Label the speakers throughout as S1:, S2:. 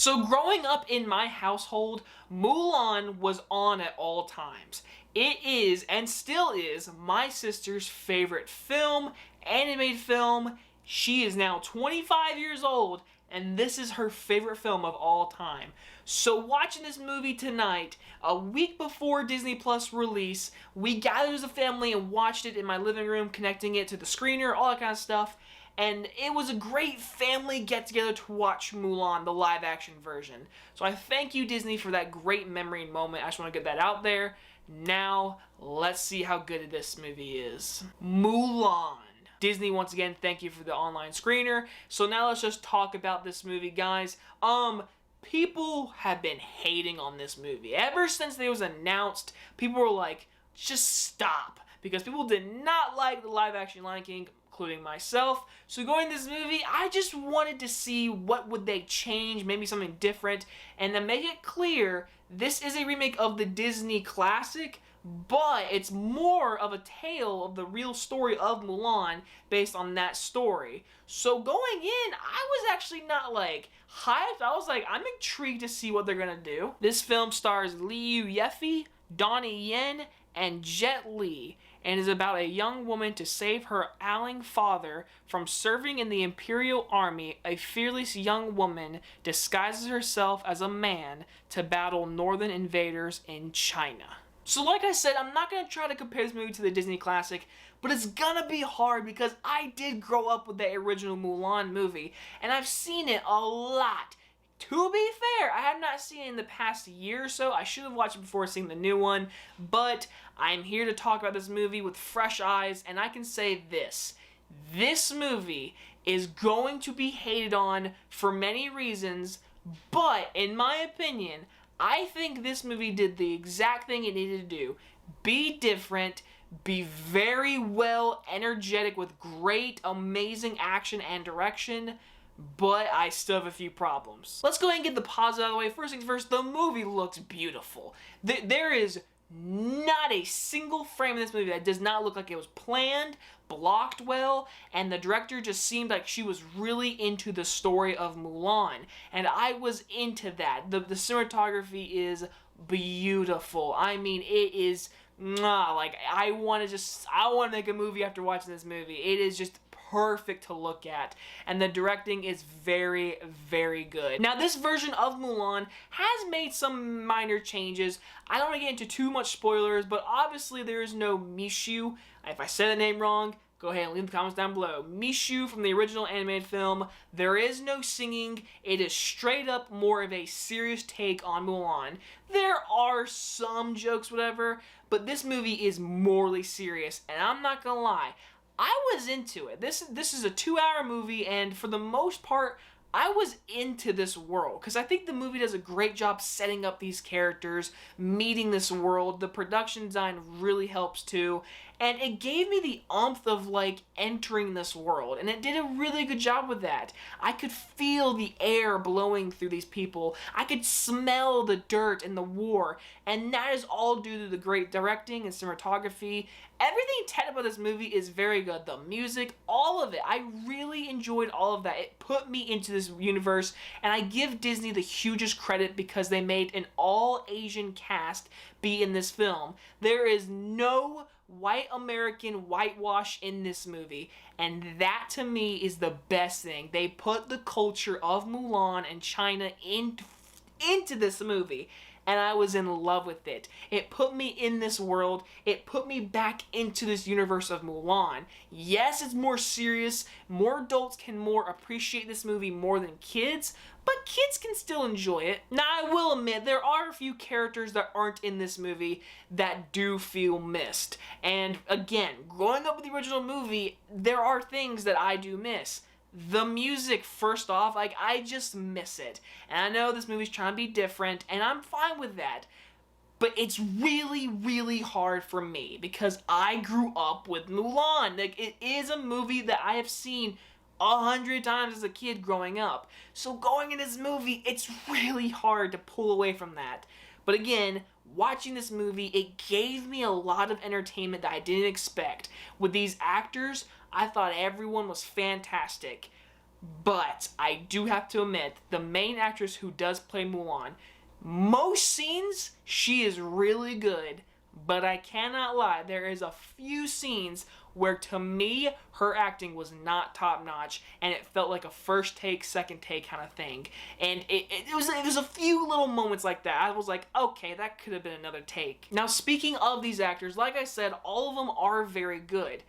S1: So growing up in my household, Mulan was on at all times. It is, and still is, my sister's favorite film, animated film. She is now 25 years old, and this is her favorite film of all time. So watching this movie tonight, a week before Disney Plus release, we gathered as a family and watched it in my living room, connecting it to the screener, all that kind of stuff. And it was a great family get-together to watch Mulan, the live-action version. So I thank you, Disney, for that great memory and moment. I just want to get that out there. Now, let's see how good this movie is. Mulan. Disney, once again, thank you for the online screener. So now let's just talk about this movie, guys. People have been hating on this movie. Ever since it was announced, people were like, just stop. Because people did not like the live-action Lion King, including myself. So going to this movie, I just wanted to see what would they change, maybe something different. And to make it clear, this is a remake of the Disney classic, but it's more of a tale of the real story of Mulan based on that story. So going in, I was actually not like hyped. I was like, I'm intrigued to see what they're gonna do. This film stars Liu Yefei, Donnie Yen, and Jet Li, and is about a young woman to save her ailing father from serving in the Imperial Army. A fearless young woman disguises herself as a man to battle northern invaders in China. So like I said, I'm not going to try to compare this movie to the Disney classic, but it's gonna be hard because I did grow up with the original Mulan movie, and I've seen it a lot. To be fair, I have not seen it in the past year or so. I should have watched it before seeing the new one, but I'm here to talk about this movie with fresh eyes, and I can say this. This movie is going to be hated on for many reasons, but in my opinion, I think this movie did the exact thing it needed to do. Be different, be very well energetic with great, amazing action and direction, but I still have a few problems. Let's go ahead and get the positive out of the way. First things first, the movie looks beautiful. There is not a single frame in this movie that does not look like it was planned, blocked well, and the director just seemed like she was really into the story of Mulan, and I was into that. The cinematography is beautiful. I mean, it is, like, I want to make a movie after watching this movie. It is just perfect to look at, and the directing is very, very good. Now, this version of Mulan has made some minor changes. I don't want to get into too much spoilers, but obviously there is no Mishu. If I said the name wrong, go ahead and leave the comments down below. Mishu from the original animated film. There is no singing. It is straight up more of a serious take on Mulan. There are some jokes, whatever, but this movie is morally serious, and I'm not gonna lie, I was into it. This is a 2-hour movie, and for the most part, I was into this world, because I think the movie does a great job setting up these characters, meeting this world. The production design really helps too, and it gave me the umph of like entering this world, and it did a really good job with that. I could feel the air blowing through these people. I could smell the dirt and the war, and that is all due to the great directing and cinematography. Everything technical about this movie is very good. The music, all of it. I really enjoyed all of that. It put me into this universe, and I give Disney the hugest credit because they made an all-Asian cast be in this film. There is no white American whitewash in this movie, and that to me is the best thing. They put the culture of Mulan and China into this movie, and I was in love with it. It put me in this world. It put me back into this universe of Mulan. Yes, it's more serious. More adults can more appreciate this movie more than kids, but kids can still enjoy it. Now, I will admit, there are a few characters that aren't in this movie that do feel missed. And again, growing up with the original movie, there are things that I do miss. The music, first off, like, I just miss it. And I know this movie's trying to be different, and I'm fine with that. But it's really, really hard for me because I grew up with Mulan. Like, it is a movie that I have seen 100 times as a kid growing up. So going in this movie, it's really hard to pull away from that. But again, watching this movie, it gave me a lot of entertainment that I didn't expect. With these actors, I thought everyone was fantastic. But I do have to admit, the main actress who does play Mulan, most scenes, she is really good. But I cannot lie, there is a few scenes where to me, her acting was not top notch, and it felt like a first take, second take kind of thing. And it was a few little moments like that. I was like, okay, that could have been another take. Now, speaking of these actors, like I said, all of them are very good.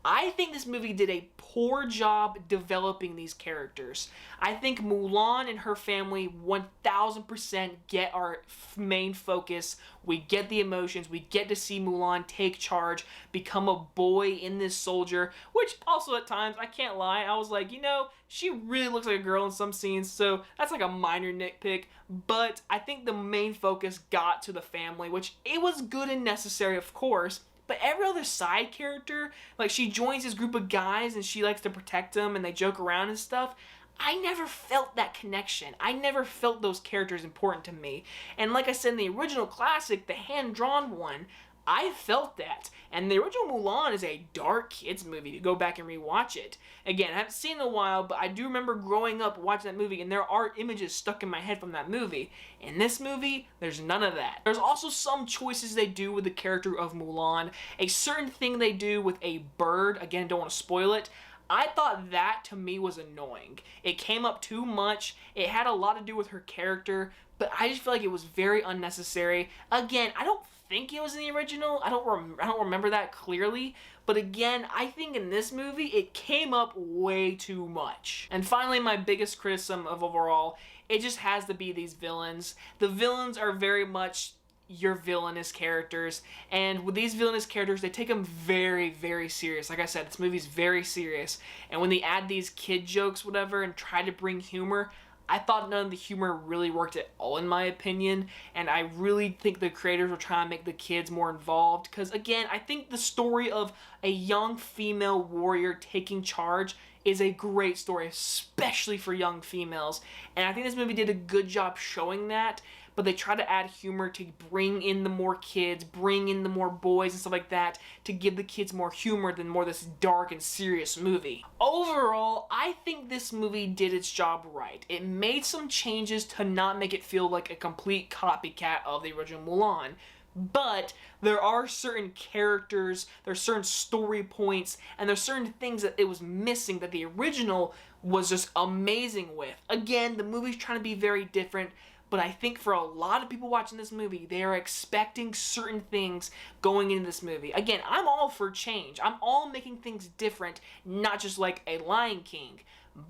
S1: I think this movie did a poor job developing these characters. I think Mulan and her family 1000% get our main focus. We get the emotions. We get to see Mulan take charge, become a boy in this soldier, which also at times, I can't lie, I was like, you know, she really looks like a girl in some scenes, so that's like a minor nitpick. But I think the main focus got to the family, which it was good and necessary, of course. But every other side character, like she joins this group of guys and she likes to protect them and they joke around and stuff, I never felt that connection. I never felt those characters important to me. And like I said in the original classic, the hand-drawn one, I felt that. And the original Mulan is a dark kids movie. You go back and rewatch it. Again, I haven't seen it in a while, but I do remember growing up watching that movie, and there are images stuck in my head from that movie. In this movie, there's none of that. There's also some choices they do with the character of Mulan. A certain thing they do with a bird, again, don't want to spoil it, I thought that to me was annoying. It came up too much. It had a lot to do with her character, but I just feel like it was very unnecessary. Again, I don't think it was in the original. I don't remember that clearly. But again, I think in this movie, it came up way too much. And finally, my biggest criticism of overall, it just has to be these villains. The villains are very much your villainous characters, and with these villainous characters, they take them very, very serious. Like I said, this movie's very serious, and when they add these kid jokes, whatever, and try to bring humor, I thought none of the humor really worked at all, in my opinion, and I really think the creators were trying to make the kids more involved, because again, I think the story of a young female warrior taking charge is a great story, especially for young females, and I think this movie did a good job showing that, but they try to add humor to bring in the more kids, bring in the more boys and stuff like that, to give the kids more humor than more this dark and serious movie. Overall, I think this movie did its job right. It made some changes to not make it feel like a complete copycat of the original Mulan. But there are certain characters, there's certain story points, and there's certain things that it was missing that the original was just amazing with. Again, the movie's trying to be very different, but I think for a lot of people watching this movie, they are expecting certain things going into this movie. Again, I'm all for change. I'm all making things different, not just like a Lion King.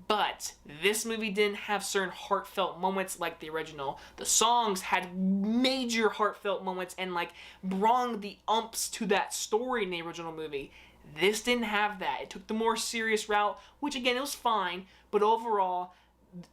S1: But this movie didn't have certain heartfelt moments like the original. The songs had major heartfelt moments and like brought the umps to that story in the original movie. This didn't have that. It took the more serious route, which again, it was fine. But overall,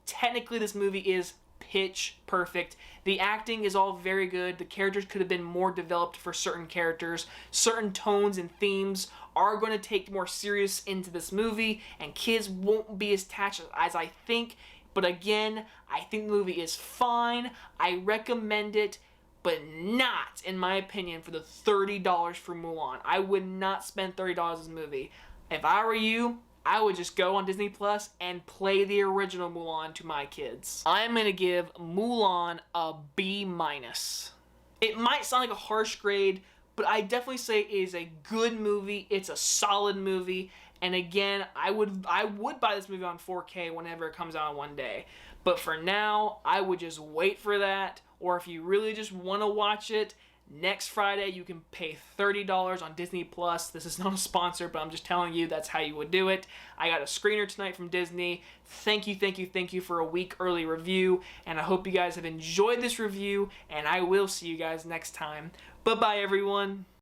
S1: technically this movie is pitch perfect. The acting is all very good. The characters could have been more developed for certain characters. Certain tones and themes are going to take more serious into this movie, and kids won't be as attached as I think. But again, I think the movie is fine. I recommend it, but not, in my opinion, for the $30 for Mulan. I would not spend $30 on this movie. If I were you, I would just go on Disney Plus and play the original Mulan to my kids. I'm going to give Mulan a B-. It might sound like a harsh grade, but I definitely say it is a good movie. It's a solid movie. And again, I would buy this movie on 4K whenever it comes out one day. But for now, I would just wait for that. Or if you really just want to watch it, next Friday, you can pay $30 on Disney Plus. This is not a sponsor, but I'm just telling you that's how you would do it. I got a screener tonight from Disney. Thank you for a week early review, and I hope you guys have enjoyed this review, and I will see you guys next time. Bye-bye, everyone.